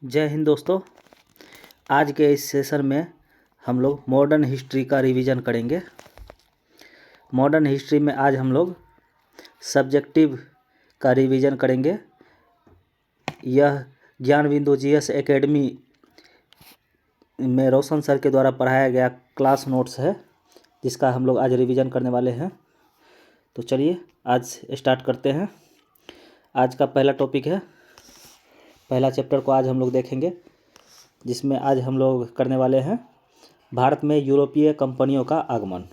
जय हिंद दोस्तों। आज के इस सेशन में हम लोग मॉडर्न हिस्ट्री का रिवीजन करेंगे। मॉडर्न हिस्ट्री में आज हम लोग सब्जेक्टिव का रिवीजन करेंगे। यह ज्ञान बिंदु जीएस एकेडमी में रोशन सर के द्वारा पढ़ाया गया क्लास नोट्स है, जिसका हम लोग आज रिवीजन करने वाले हैं। तो चलिए आज स्टार्ट करते हैं। आज का पहला टॉपिक है, पहला चैप्टर को आज हम लोग देखेंगे, जिसमें आज हम लोग करने वाले हैं भारत में यूरोपीय कंपनियों का आगमन।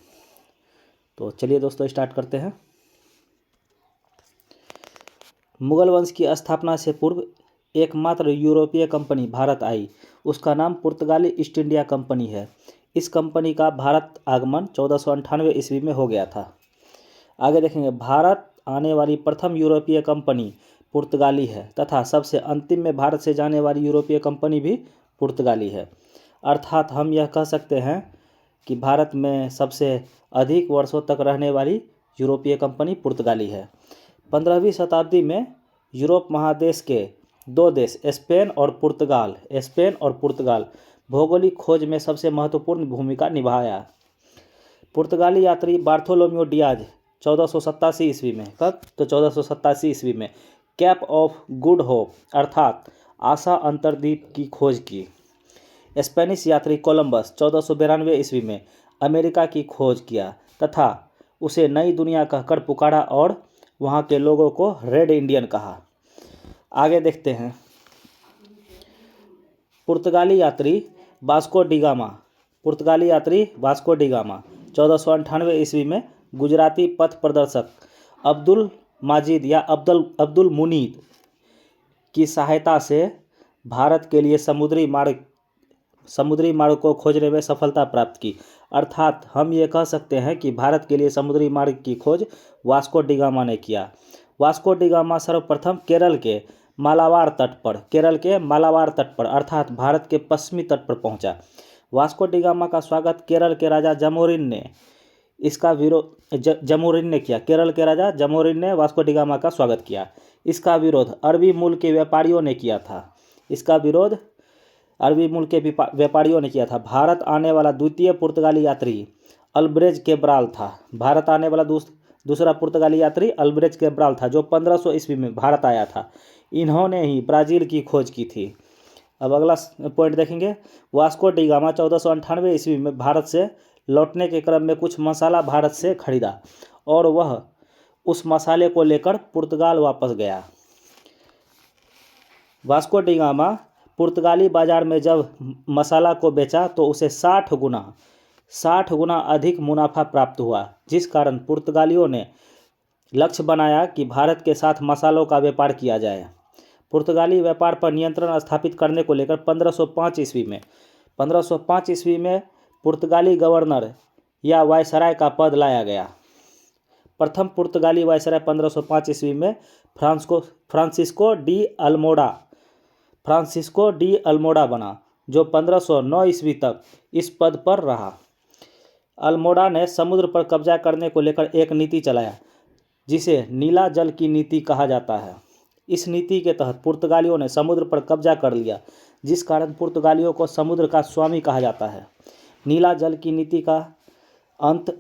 तो चलिए दोस्तों स्टार्ट करते हैं। मुगल वंश की स्थापना से पूर्व एकमात्र यूरोपीय कंपनी भारत आई। उसका नाम पुर्तगाली ईस्ट इंडिया कंपनी है। इस कंपनी का भारत आगमन 1498 ईस्वी में हो गया था। आगे देखेंगे, भारत आने वाली प्रथम यूरोपीय कंपनी पुर्तगाली है तथा सबसे अंतिम में भारत से जाने वाली यूरोपीय कंपनी भी पुर्तगाली है। अर्थात हम यह कह सकते हैं कि भारत में सबसे अधिक वर्षों तक रहने वाली यूरोपीय कंपनी पुर्तगाली है। 15वीं शताब्दी में यूरोप महादेश के दो देश स्पेन और पुर्तगाल भौगोलिक खोज में सबसे महत्वपूर्ण भूमिका निभाया। पुर्तगाली यात्री बार्थोलोम्यो डियाज 1487 ईस्वी में, कब? तो 1487 ईस्वी में कैप ऑफ गुड होप अर्थात आशा अंतर्द्वीप की खोज की। स्पेनिश यात्री कोलंबस 1492 ईस्वी में अमेरिका की खोज किया तथा उसे नई दुनिया कहकर पुकारा और वहाँ के लोगों को रेड इंडियन कहा। आगे देखते हैं, पुर्तगाली यात्री वास्को डिगामा 1498 ईस्वी में गुजराती पथ प्रदर्शक अब्दुल माजिद या अब्दुल मुनीद की सहायता से भारत के लिए समुद्री मार्ग को खोजने में सफलता प्राप्त की। अर्थात हम ये कह सकते हैं कि भारत के लिए समुद्री मार्ग की खोज वास्को डिगामा ने किया। वास्को डिगामा सर्वप्रथम केरल के मालाबार तट पर अर्थात भारत के पश्चिमी तट पर पहुंचा। वास्को डिगामा का स्वागत केरल के राजा जमोरिन ने किया। केरल के राजा जमोरिन ने वास्को डिगामा का स्वागत किया। इसका विरोध अरबी मूल के व्यापारियों ने किया था। भारत आने वाला द्वितीय पुर्तगाली यात्री अल्ब्रेज केब्राल था। भारत आने वाला दूसरा पुर्तगाली यात्री अल्ब्रेज केब्राल था, जो 1500 ईस्वी में भारत आया था। इन्होंने ही ब्राज़ील की खोज की थी। अब अगला पॉइंट देखेंगे, वास्को डिगामा 1498 ईस्वी में भारत से लौटने के क्रम में कुछ मसाला भारत से खरीदा और वह उस मसाले को लेकर पुर्तगाल वापस गया। वास्को डिगामा पुर्तगाली बाजार में जब मसाला को बेचा तो उसे 60 गुना अधिक मुनाफा प्राप्त हुआ, जिस कारण पुर्तगालियों ने लक्ष्य बनाया कि भारत के साथ मसालों का व्यापार किया जाए। पुर्तगाली व्यापार पर नियंत्रण स्थापित करने को लेकर 1505 ईस्वी में पुर्तगाली गवर्नर या वायसराय का पद लाया गया। प्रथम पुर्तगाली वायसराय 1505 ईस्वी में फ्रांसिस्को डी अल्मोड़ा बना, जो 1509 ईस्वी तक इस पद पर रहा। अल्मोड़ा ने समुद्र पर कब्जा करने को लेकर एक नीति चलाया, जिसे नीला जल की नीति कहा जाता है। इस नीति के तहत पुर्तगालियों ने समुद्र पर कब्जा कर लिया, जिस कारण पुर्तगालियों को समुद्र का स्वामी कहा जाता है। नीला जल की नीति का अंत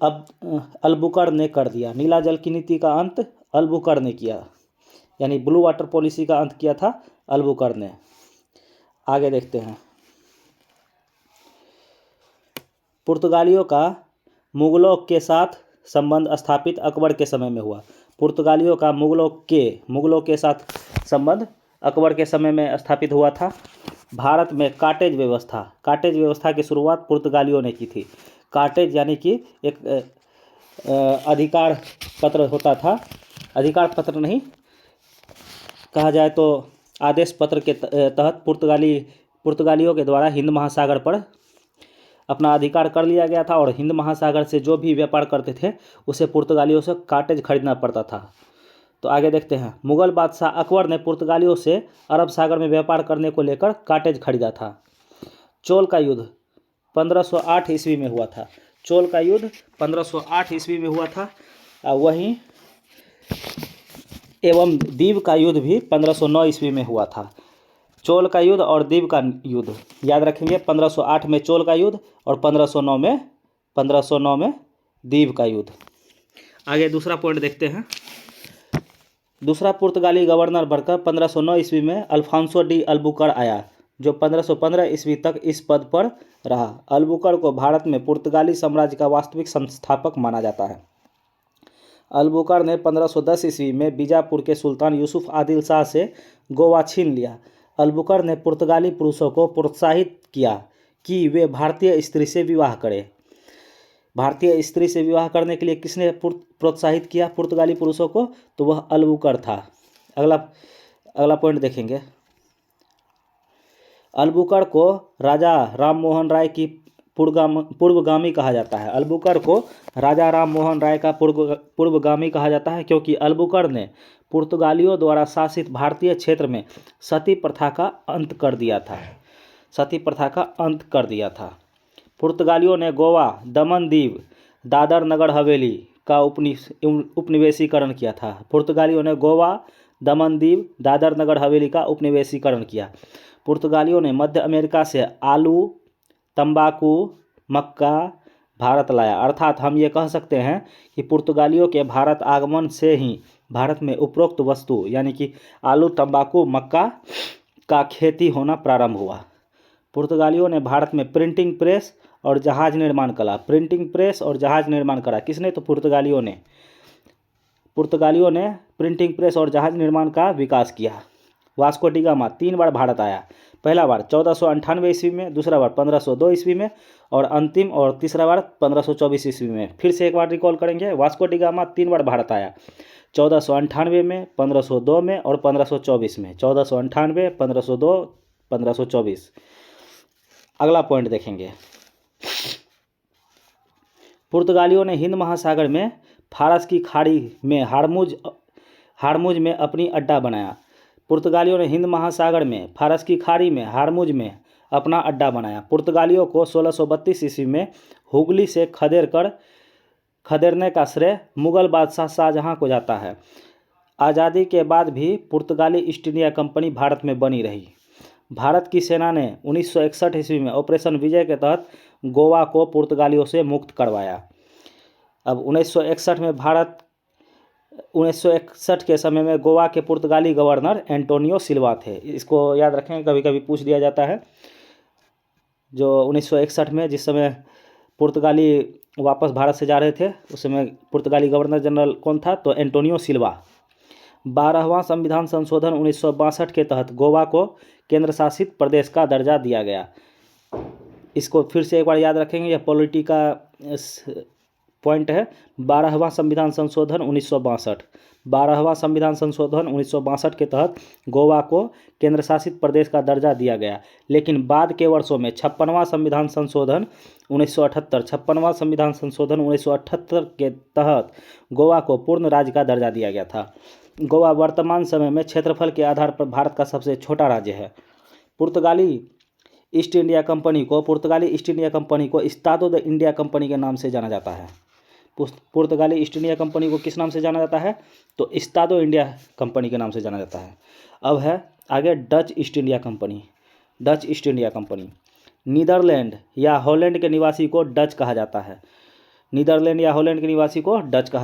अल्बुकर्क ने कर दिया। नीला जल की नीति का अंत अल्बुकर्क ने किया, यानी ब्लू वाटर पॉलिसी का अंत किया था अल्बुकर्क ने। आगे देखते हैं, पुर्तगालियों का मुगलों के साथ संबंध स्थापित अकबर के समय में हुआ। पुर्तगालियों का मुगलों के साथ संबंध अकबर के समय में स्थापित हुआ था। भारत में काटेज व्यवस्था की शुरुआत पुर्तगालियों ने की थी। काटेज यानी कि एक अधिकार पत्र होता था, अधिकार पत्र नहीं कहा जाए तो आदेश पत्र के तहत पुर्तगालियों के द्वारा हिंद महासागर पर अपना अधिकार कर लिया गया था और हिंद महासागर से जो भी व्यापार करते थे उसे पुर्तगालियों से काटेज खरीदना पड़ता था। तो आगे देखते हैं, मुगल बादशाह अकबर ने पुर्तगालियों से अरब सागर में व्यापार करने को लेकर काटेज खरीदा था। चोल का युद्ध 1508 ईस्वी में हुआ था। वहीं एवं दीव का युद्ध भी 1509 ईस्वी में हुआ था। चोल का युद्ध और दीव का युद्ध याद रखेंगे। 1508 में चोल का युद्ध और 1509 में दीव का युद्ध। आगे दूसरा पॉइंट देखते हैं। दूसरा पुर्तगाली गवर्नर बनकर 1509 ईस्वी में अल्फांसो डी अल्बुकर आया, जो 1515 ईस्वी तक इस पद पर रहा। अल्बुकर को भारत में पुर्तगाली साम्राज्य का वास्तविक संस्थापक माना जाता है। अल्बुकर ने 1510 ईस्वी में बीजापुर के सुल्तान यूसुफ आदिल शाह से गोवा छीन लिया। अल्बुकर ने पुर्तगाली पुरुषों को प्रोत्साहित किया कि वे भारतीय स्त्री से विवाह करें। भारतीय स्त्री से विवाह करने के लिए किसने प्रोत्साहित किया पुर्तगाली पुरुषों को? तो वह अल्बुकर था। अगला पॉइंट देखेंगे। अल्बुकर को राजा राम मोहन राय की पूर्वगामी कहा जाता है। अल्बुकर को राजा राम मोहन राय का पूर्वगामी कहा जाता है क्योंकि अल्बुकर ने पुर्तगालियों द्वारा शासित भारतीय क्षेत्र में सती प्रथा का अंत कर दिया था। पुर्तगालियों ने गोवा, दमन दीव, दादर नगर हवेली का उपनिवेशीकरण किया था। पुर्तगालियों ने गोवा, दमन दीव, दादर नगर हवेली का उपनिवेशीकरण किया। पुर्तगालियों ने मध्य अमेरिका से आलू, तंबाकू, मक्का भारत लाया। अर्थात हम ये कह सकते हैं कि पुर्तगालियों के भारत आगमन से ही भारत में उपरोक्त वस्तु यानी कि आलू, तंबाकू, मक्का का खेती होना प्रारंभ हुआ। पुर्तगालियों ने भारत में प्रिंटिंग प्रेस और जहाज निर्माण करा। किसने? तो पुर्तगालियों ने प्रिंटिंग प्रेस और जहाज निर्माण का विकास किया। वास्को डी गामा 3 बार भारत आया। पहला बार 1498 ईस्वी में, दूसरा बार 1502 ईस्वी में और अंतिम और तीसरा बार 1524 ईस्वी में। फिर से एक बार रिकॉल करेंगे। वास्को डी गामा 3 बार भारत आया, 1498 में, 1502 में और 1524 में। 1498, 1502, 1524। अगला पॉइंट देखेंगे। पुर्तगालियों ने हिंद महासागर में फारस की खाड़ी में हारमुज में अपनी अड्डा बनाया। पुर्तगालियों ने हिंद महासागर में फारस की खाड़ी में हारमुज में अपना अड्डा बनाया। पुर्तगालियों को 1632 ईस्वी में हुगली से खदेड़ने का श्रेय मुगल बादशाह शाहजहां को जाता है। आज़ादी के बाद भी पुर्तगाली ईस्ट इंडिया कंपनी भारत में बनी रही। भारत की सेना ने 1961 ईस्वी में ऑपरेशन विजय के तहत गोवा को पुर्तगालियों से मुक्त करवाया। अब 1961 के समय में गोवा के पुर्तगाली गवर्नर एंटोनियो सिल्वा थे। इसको याद रखें, कभी कभी पूछ दिया जाता है। जो 1961 में जिस समय पुर्तगाली वापस भारत से जा रहे थे उस समय पुर्तगाली गवर्नर जनरल कौन था? तो एंटोनियो सिल्वा। 12वां संविधान संशोधन 1962 के तहत गोवा को केंद्र शासित प्रदेश का दर्जा दिया गया। इसको फिर से एक बार याद रखेंगे, यह पॉलिटी का पॉइंट है। 12वां संविधान संशोधन 1962। 12वां संविधान संशोधन 1962 के तहत गोवा को केंद्र शासित प्रदेश का दर्जा दिया गया। लेकिन बाद के वर्षों में 56वां संविधान संशोधन 1978 के तहत गोवा को पूर्ण राज्य का दर्जा दिया गया था। गोवा वर्तमान समय में क्षेत्रफल के आधार पर भारत का सबसे छोटा राज्य है। पुर्तगाली ईस्ट इंडिया कंपनी को इस्तादो द इंडिया कंपनी के नाम से जाना जाता है। पुर्तगाली ईस्ट इंडिया कंपनी को किस नाम से जाना जाता है? तो इस्तादो इंडिया कंपनी के नाम से जाना जाता है। अब है आगे Dutch East India Company. Netherland या हॉलैंड के निवासी को डच कहा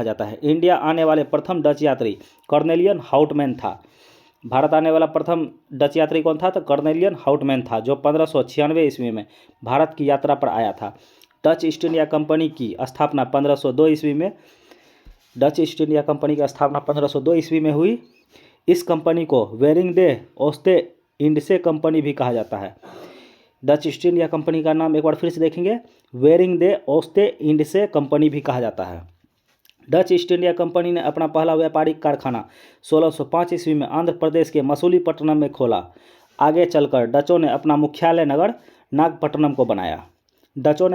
जाता है। इंडिया आने वाले प्रथम डच यात्री कॉर्नेलियन हाउटमैन था। भारत आने वाला प्रथम डच यात्री कौन था? तो कॉर्नेलियन हाउटमैन था, जो 1596 ईस्वी में भारत की यात्रा पर आया था। डच ईस्ट इंडिया कंपनी की स्थापना 1502 ईस्वी में हुई। इस कंपनी को वेरिंग दे ओस्ते इंडसे कंपनी भी कहा जाता है। डच ईस्ट इंडिया कंपनी का नाम एक बार फिर से देखेंगे, वेरिंग दे ओस्ते इंडसे कंपनी भी कहा जाता है। डच ईस्ट इंडिया कंपनी ने अपना पहला व्यापारिक कारखाना 1605 ईस्वी में आंध्र प्रदेश के मसूलीपट्टनम में खोला। आगे चलकर डचों ने अपना मुख्यालय नगर नागपट्टनम को बनाया। डचों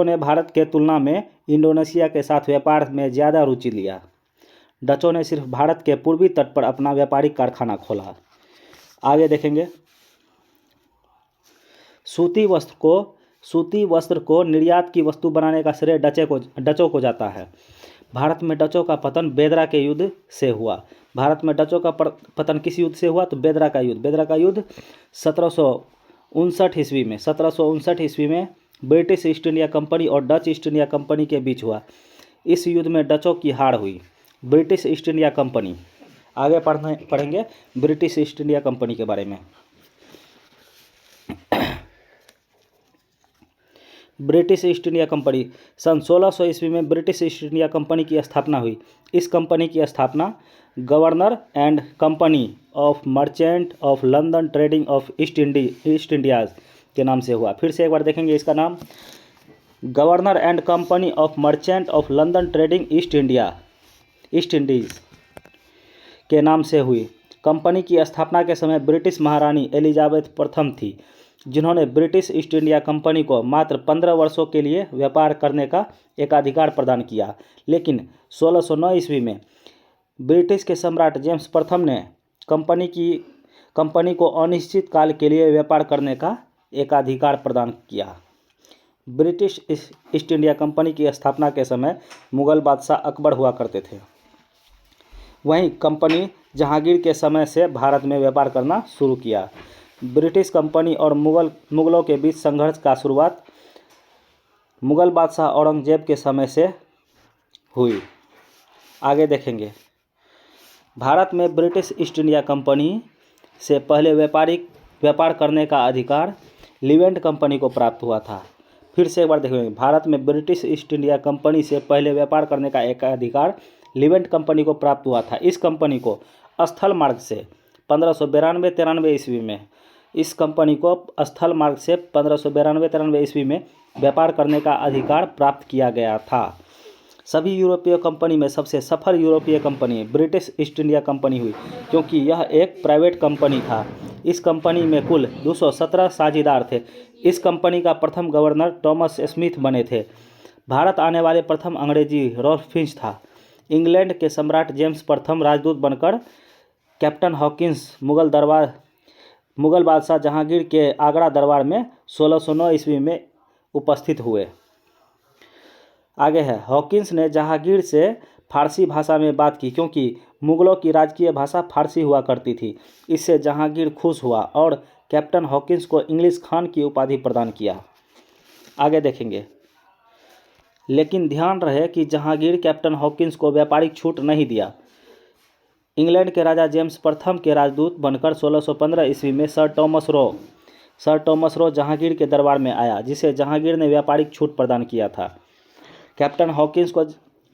ने भारत के तुलना में इंडोनेशिया के साथ व्यापार में ज़्यादा रुचि लिया। डचों ने सिर्फ भारत के पूर्वी तट पर अपना व्यापारिक कारखाना खोला। आगे देखेंगे। सूती वस्त्र को निर्यात की वस्तु बनाने का श्रेय डचों को जाता है। भारत में डचों का पतन बेदरा के युद्ध से हुआ। भारत में डचों का पतन किस युद्ध से हुआ? तो बेदरा का युद्ध। बेदरा का युद्ध 1759 ईस्वी में 1759 ईस्वी में ब्रिटिश ईस्ट इंडिया कंपनी और डच ईस्ट इंडिया कंपनी के बीच हुआ। इस युद्ध में डचों की हार हुई। ब्रिटिश ईस्ट इंडिया कंपनी, आगे पढ़ेंगे ब्रिटिश ईस्ट इंडिया कंपनी के बारे में। ब्रिटिश ईस्ट इंडिया कंपनी सन 1600 ईस्वी में ब्रिटिश ईस्ट इंडिया कंपनी की स्थापना हुई। इस कंपनी की स्थापना governor and company of merchant of London trading of east India's के नाम से हुआ। फिर से एक बार देखेंगे इसका नाम, governor and company of merchant of London trading east Indies के नाम से हुई। कंपनी की स्थापना के समय ब्रिटिश महारानी एलिजाबेथ प्रथम थी, जिन्होंने ब्रिटिश ईस्ट इंडिया कंपनी को मात्र 15 वर्षों के लिए व्यापार करने का एकाधिकार प्रदान किया। लेकिन 1609 ईस्वी में ब्रिटिश के सम्राट जेम्स प्रथम ने कंपनी को अनिश्चित काल के लिए व्यापार करने का एकाधिकार प्रदान किया। ब्रिटिश ईस्ट इंडिया कंपनी की स्थापना के समय मुगल बादशाह अकबर हुआ करते थे। वहीं कंपनी जहांगीर के समय से भारत में व्यापार करना शुरू किया। ब्रिटिश कंपनी और मुगलों के बीच संघर्ष का शुरुआत मुगल बादशाह औरंगजेब के समय से हुई। आगे देखेंगे, भारत में ब्रिटिश ईस्ट इंडिया कंपनी से पहले व्यापार करने का अधिकार लिवेंट कंपनी को प्राप्त हुआ था। फिर से एक बार देखेंगे, भारत में ब्रिटिश ईस्ट इंडिया कंपनी से पहले व्यापार करने का एक अधिकार लिवेंट कंपनी को प्राप्त हुआ था। इस कंपनी को स्थल मार्ग से 1592-93 ईस्वी में इस कंपनी को स्थल मार्ग से 1592-93 ईस्वी में व्यापार करने का अधिकार प्राप्त किया गया था। सभी यूरोपीय कंपनी में सबसे सफल यूरोपीय company British east India company हुई, क्योंकि यह एक प्राइवेट कंपनी था। इस कंपनी में कुल 217 साझेदार थे। इस कंपनी का प्रथम गवर्नर थॉमस स्मिथ बने थे। भारत आने वाले प्रथम अंग्रेजी रॉल्फ फिंच था। इंग्लैंड के सम्राट जेम्स प्रथम राजदूत बनकर कैप्टन हॉकिंस मुगल बादशाह जहांगीर के आगरा दरबार में 1609 ईस्वी में उपस्थित हुए। आगे है, हॉकिंस ने जहांगीर से फारसी भाषा में बात की, क्योंकि मुगलों की राजकीय भाषा फारसी हुआ करती थी। इससे जहांगीर खुश हुआ और कैप्टन हॉकिंस को इंग्लिश खान की उपाधि प्रदान किया। आगे देखेंगे, लेकिन ध्यान रहे कि जहांगीर कैप्टन हॉकिंस को व्यापारिक छूट नहीं दिया। इंग्लैंड के राजा जेम्स प्रथम के राजदूत बनकर 1615 ईस्वी में सर टॉमस रो जहांगीर के दरबार में आया, जिसे जहांगीर ने व्यापारिक छूट प्रदान किया था। कैप्टन हॉकिंस को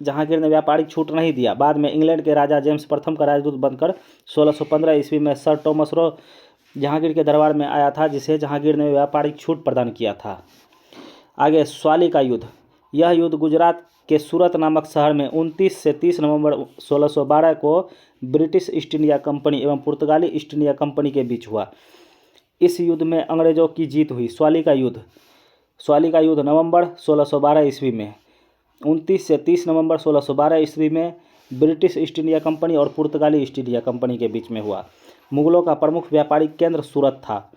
जहांगीर ने व्यापारिक छूट नहीं दिया। बाद में इंग्लैंड के राजा जेम्स प्रथम का राजदूत बनकर 1615 ईस्वी में सर टॉमस रो जहांगीर के दरबार में आया था, जिसे जहांगीर ने व्यापारिक छूट प्रदान किया था। आगे, स्वाली का युद्ध। यह युद्ध गुजरात के सूरत नामक शहर में 29 से 30 नवंबर 1612 को ब्रिटिश ईस्ट इंडिया कंपनी एवं पुर्तगाली ईस्ट इंडिया कंपनी के बीच हुआ। इस युद्ध में अंग्रेजों की जीत हुई। स्वाली का युद्ध नवंबर 1612 ईस्वी में 29 से 30 नवंबर 1612 ईस्वी में ब्रिटिश ईस्ट इंडिया कंपनी और पुर्तगाली ईस्ट इंडिया कंपनी के बीच में हुआ। मुगलों का प्रमुख व्यापारिक केंद्र सूरत था।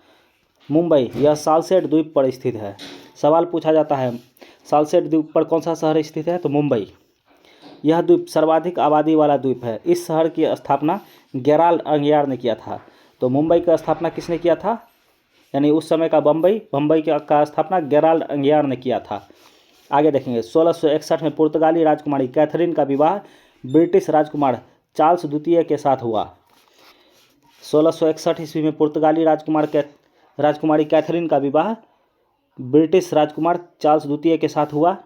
मुंबई, यह सालसेट द्वीप पर स्थित है। सवाल पूछा जाता है, सालसेट द्वीप पर कौन सा शहर स्थित है? तो मुंबई। यह द्वीप सर्वाधिक आबादी वाला द्वीप है। इस शहर की स्थापना गेराल्ड अंगियार ने किया था। तो मुंबई का स्थापना किसने किया था? यानी उस समय का बम्बई का स्थापना गेराल्ड अंगियार ने किया था। आगे देखेंगे, 1661 में पुर्तगाली राजकुमारी कैथरीन का विवाह ब्रिटिश राजकुमार चार्ल्स द्वितीय के साथ हुआ। 1661 ईस्वी में पुर्तगाली राजकुमारी कैथरीन का विवाह ब्रिटिश राजकुमार चार्ल्स द्वितीय के साथ हुआ।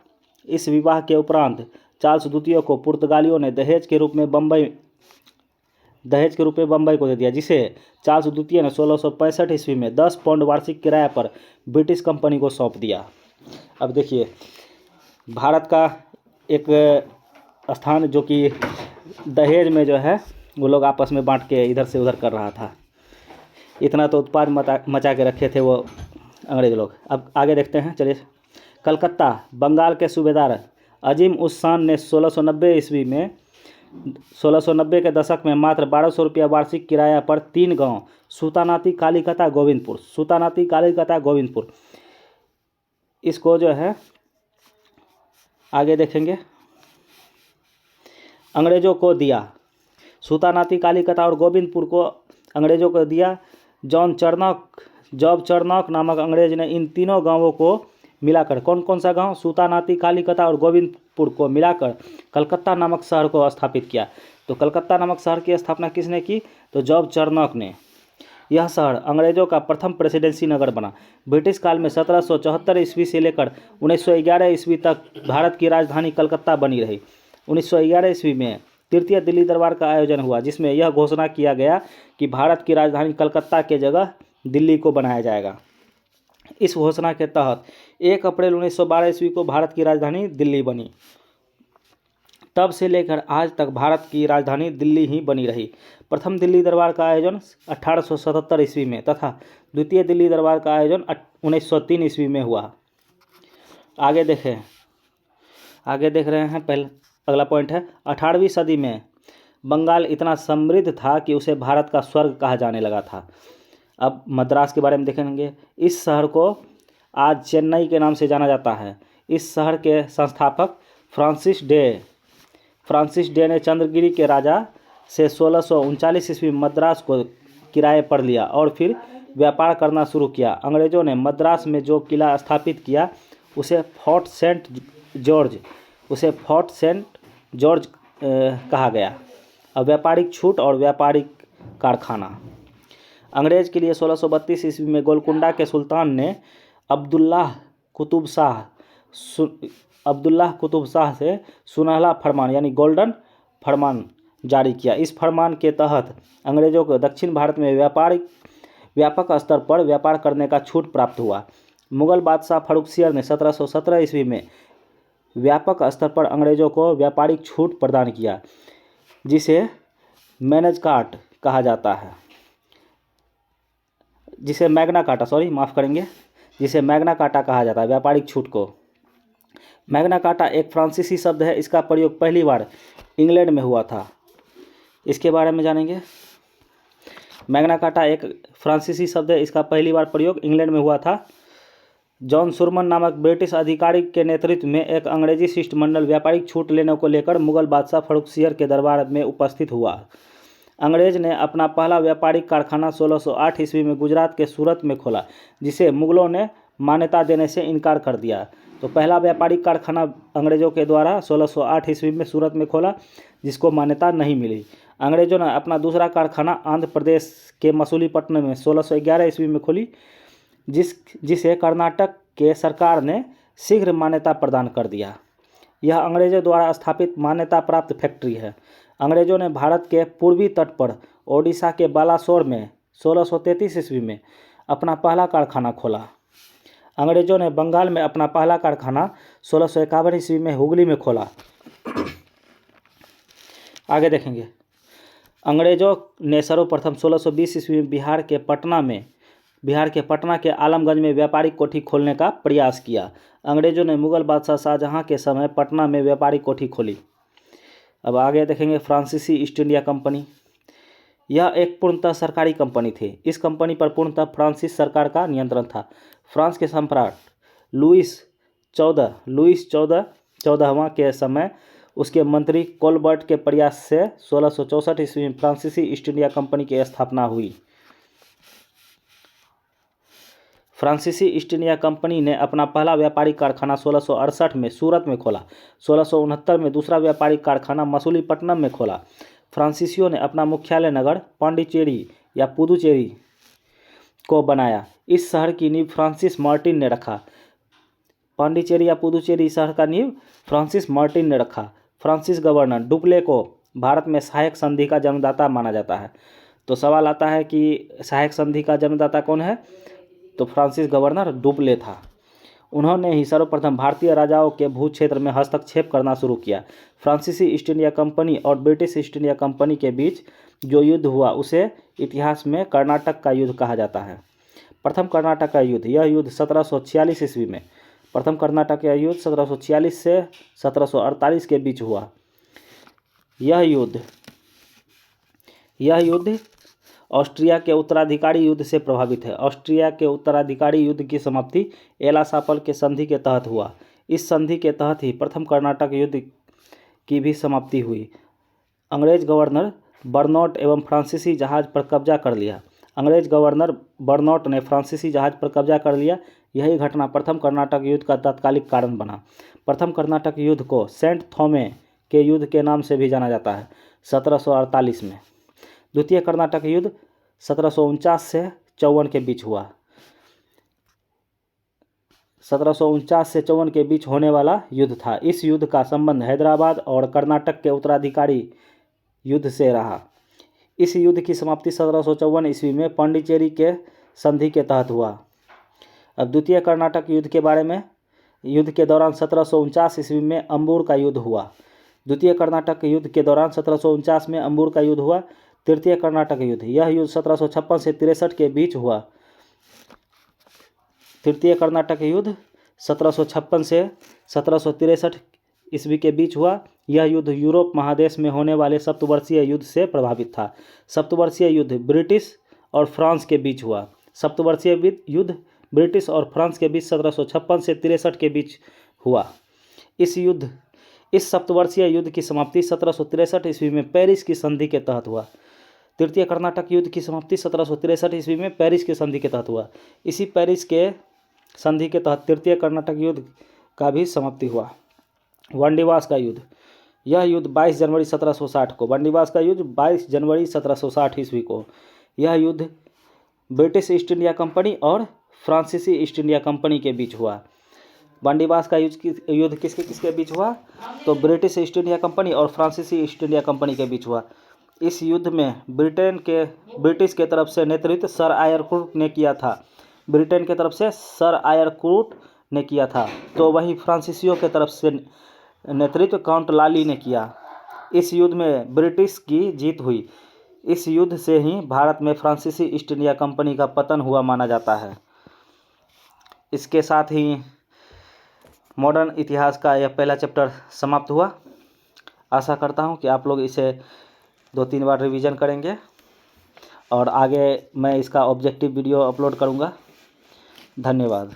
इस विवाह के उपरांत चार्ल्स द्वितीय को पुर्तगालियों ने दहेज के रूप में बम्बई को दे दिया, जिसे चार्ल्स द्वितीय ने 1665 ईस्वी में 10 पाउंड वार्षिक किराए पर ब्रिटिश कंपनी को सौंप दिया। अब देखिए, भारत का एक स्थान जो कि दहेज में जो है वो लोग आपस में बांट के इधर से उधर कर रहा था। इतना तो उत्पाद मचा के रखे थे वो अंग्रेज लोग। अब आगे देखते हैं, चलिए। कलकत्ता, बंगाल के सूबेदार अजीम उस शान ने 1690 के दशक में मात्र 1200 रुपया वार्षिक किराया पर 3 गांव सूतानाती, कालीकता, गोविंदपुर इसको जो है आगे देखेंगे। अंग्रेज़ों को दिया। सूतानाती, कालीकता और गोविंदपुर को अंग्रेज़ों को दिया। जॉब चर्नॉक नामक अंग्रेज ने इन तीनों गांवों को मिलाकर, कौन कौन सा गांव, सूतानाती, कालीकता और गोविंदपुर को मिलाकर कलकत्ता नामक शहर को स्थापित किया। तो कलकत्ता नामक शहर की स्थापना किसने की? तो जॉब चर्नॉक ने। यह शहर अंग्रेजों का प्रथम प्रेसिडेंसी नगर बना। ब्रिटिश काल में 1774 ईस्वी से लेकर 1911 ईस्वी तक भारत की राजधानी कलकत्ता बनी रही। 1911 ईस्वी में तृतीय दिल्ली दरबार का आयोजन हुआ, जिसमें यह घोषणा किया गया कि भारत की राजधानी कलकत्ता के जगह दिल्ली को बनाया जाएगा। इस घोषणा के तहत 1 अप्रैल 1912 ईस्वी को भारत की राजधानी दिल्ली बनी। तब से लेकर आज तक भारत की राजधानी दिल्ली ही बनी रही। प्रथम दिल्ली दरबार का आयोजन 1877 ईस्वी में तथा द्वितीय दिल्ली दरबार का आयोजन 1903 ईस्वी में हुआ। आगे देख रहे हैं। पहले अगला पॉइंट है, 18वीं सदी में बंगाल इतना समृद्ध था कि उसे भारत का स्वर्ग कहा जाने लगा था। अब मद्रास के बारे में देखेंगे। इस शहर को आज चेन्नई के नाम से जाना जाता है। इस शहर के संस्थापक फ्रांसिस डे ने चंद्रगिरी के राजा से 1639 ईस्वी में मद्रास को किराए पर लिया और फिर व्यापार करना शुरू किया। अंग्रेज़ों ने मद्रास में जो किला स्थापित किया उसे फोर्ट सेंट जॉर्ज कहा गया। अब व्यापारिक छूट और व्यापारिक कारखाना। अंग्रेज के लिए 1632 ईस्वी में गोलकुंडा के सुल्तान ने अब्दुल्लाह कुतुब शाह से सुनहला फरमान यानी गोल्डन फरमान जारी किया। इस फरमान के तहत अंग्रेज़ों को दक्षिण भारत में व्यापक स्तर पर व्यापार करने का छूट प्राप्त हुआ। मुगल बादशाह फर्रुखसियर ने 1717 ईस्वी में व्यापक स्तर पर अंग्रेज़ों को व्यापारिक छूट प्रदान किया, जिसे मैग्ना कार्टा कहा जाता है। व्यापारिक छूट को मैग्ना कार्टा एक फ्रांसीसी शब्द है। इसका प्रयोग पहली बार इंग्लैंड में हुआ था। इसके बारे में जानेंगे। मैग्ना कार्टा एक फ्रांसीसी शब्द है। इसका पहली बार प्रयोग इंग्लैंड में हुआ था। जॉन सुरमन नामक ब्रिटिश अधिकारी के नेतृत्व में एक अंग्रेजी शिष्टमंडल व्यापारिक छूट लेने को लेकर मुगल बादशाह फर्रुखसियर के दरबार में उपस्थित हुआ। अंग्रेज ने अपना पहला व्यापारिक कारखाना 1608 ईस्वी में गुजरात के सूरत में खोला, जिसे मुगलों ने मान्यता देने से इनकार कर दिया। तो पहला व्यापारिक कारखाना अंग्रेज़ों के द्वारा 1608 ईस्वी में सूरत में खोला, जिसको मान्यता नहीं मिली। अंग्रेज़ों ने अपना दूसरा कारखाना आंध्र प्रदेश के मसूलीपट्टनम में 1611 ईस्वी में खोली, जिसे कर्नाटक के सरकार ने शीघ्र मान्यता प्रदान कर दिया। यह अंग्रेज़ों द्वारा स्थापित मान्यता प्राप्त फैक्ट्री है। अंग्रेज़ों ने भारत के पूर्वी तट पर ओडिशा के बालासोर में 1633 ईस्वी में अपना पहला कारखाना खोला। अंग्रेज़ों ने बंगाल में अपना पहला कारखाना 1651 ईस्वी में हुगली में खोला। आगे देखेंगे। अंग्रेज़ों ने सर्वप्रथम 1620 ईस्वी में बिहार के पटना के आलमगंज में व्यापारिक कोठी खोलने का प्रयास किया। अंग्रेज़ों ने मुगल बादशाह शाहजहां के समय पटना में व्यापारिक कोठी खोली। अब आगे देखेंगे। फ्रांसीसी ईस्ट इंडिया कंपनी। यह एक पूर्णतः सरकारी कंपनी थी। इस कंपनी पर पूर्णतः फ्रांसीसी सरकार का नियंत्रण था। फ्रांस के सम्राट लुईस 14वां के समय उसके मंत्री कोलबर्ट के प्रयास से 1664 ईस्वी में फ्रांसीसी ईस्ट इंडिया कंपनी की स्थापना हुई। फ्रांसीसी ईस्ट इंडिया कंपनी ने अपना पहला व्यापारिक कारखाना 1668 में सूरत में खोला। 1669 में दूसरा व्यापारिक कारखाना मसूलीपट्टनम में खोला। फ्रांसीसियों ने अपना मुख्यालय नगर पांडिचेरी या पुदुचेरी को बनाया। इस शहर की नींव फ्रांसिस मार्टिन ने रखा। पांडिचेरी या पुदुचेरी शहर का नींव फ्रांसिस मार्टिन ने रखा। फ्रांसीसी गवर्नर डुप्ले को भारत में सहायक संधि का जन्मदाता माना जाता है। तो सवाल आता है कि सहायक संधि का जन्मदाता कौन है? तो फ्रांसीसी गवर्नर डुप्ले था। उन्होंने ही सर्वप्रथम भारतीय राजाओं के भू क्षेत्र में हस्तक्षेप करना शुरू किया। फ्रांसीसी ईस्ट इंडिया कंपनी और ब्रिटिश ईस्ट इंडिया कंपनी के बीच जो युद्ध हुआ उसे इतिहास में कर्नाटक का युद्ध कहा जाता है। प्रथम कर्नाटक का युद्ध, यह युद्ध 1746 ईस्वी में, प्रथम कर्नाटक का युद्ध 1746 से 1748 के बीच हुआ। यह युद्ध ऑस्ट्रिया के उत्तराधिकारी युद्ध से प्रभावित है। ऑस्ट्रिया के उत्तराधिकारी युद्ध की समाप्ति एलासापल के संधि के तहत हुआ। इस संधि के तहत ही प्रथम कर्नाटक युद्ध की भी समाप्ति हुई। अंग्रेज गवर्नर बर्नौट एवं फ्रांसीसी जहाज पर कब्जा कर लिया। अंग्रेज गवर्नर बर्नौट ने फ्रांसीसी जहाज पर कब्जा कर लिया। यही घटना प्रथम कर्नाटक युद्ध का तात्कालिक कारण बना। प्रथम कर्नाटक युद्ध को सेंट थॉमे के युद्ध के नाम से भी जाना जाता है 1748 में। द्वितीय कर्नाटक युद्ध 1749 से 54 के बीच हुआ। 1749 से 54 के बीच होने वाला युद्ध था। इस युद्ध का संबंध हैदराबाद और कर्नाटक के उत्तराधिकारी युद्ध से रहा। इस युद्ध की समाप्ति 1754 ईस्वी में पांडिचेरी के संधि के तहत हुआ। अब द्वितीय कर्नाटक युद्ध के बारे में, युद्ध के दौरान 1749 ईस्वी में अंबूर का युद्ध हुआ। द्वितीय कर्नाटक युद्ध के दौरान 1749 में अंबूर का युद्ध हुआ। तृतीय कर्नाटक युद्ध, यह युद्ध 1756 से 63 के बीच हुआ। तृतीय कर्नाटक युद्ध 1756 से 1763 ईस्वी के बीच हुआ। यह युद्ध यूरोप महादेश में होने वाले सप्तवर्षीय युद्ध से प्रभावित था। सप्तवर्षीय युद्ध ब्रिटिश और फ्रांस के बीच हुआ। सप्तवर्षीय युद्ध ब्रिटिश और फ्रांस के बीच 1756 से 63 के बीच हुआ। इस सप्तवर्षीय युद्ध की समाप्ति 1763 ईस्वी में पेरिस की संधि के तहत हुआ। तृतीय कर्नाटक युद्ध की समाप्ति 1763 ईस्वी में पेरिस की संधि के तहत हुआ। इसी पेरिस के संधि के तहत तृतीय कर्नाटक युद्ध का भी समाप्ति हुआ। वांडीवास का युद्ध, यह युद्ध 22 जनवरी 1760 को, वांडीवास का युद्ध 22 जनवरी 1760 ईस्वी को, यह युद्ध ब्रिटिश ईस्ट इंडिया कंपनी और फ्रांसीसी ईस्ट इंडिया कंपनी के बीच हुआ। वांडीवास का युद्ध किसके किसके बीच हुआ? तो ब्रिटिश ईस्ट इंडिया कंपनी और फ्रांसीसी ईस्ट इंडिया कंपनी के बीच हुआ। इस युद्ध में ब्रिटिश के तरफ से नेतृत्व सर आयरक्रूट ने किया था। ब्रिटेन के तरफ से सर आयरक्रूट ने किया था, तो वहीं फ्रांसीसियों के तरफ से नेतृत्व काउंट लाली ने किया। इस युद्ध में ब्रिटिश की जीत हुई। इस युद्ध से ही भारत में फ्रांसीसी ईस्ट इंडिया कंपनी का पतन हुआ माना जाता है। इसके साथ ही मॉडर्न इतिहास का यह पहला चैप्टर समाप्त हुआ। आशा करता हूँ कि आप लोग इसे 2-3 बार रिवीजन करेंगे और आगे मैं इसका ऑब्जेक्टिव वीडियो अपलोड करूँगा। धन्यवाद।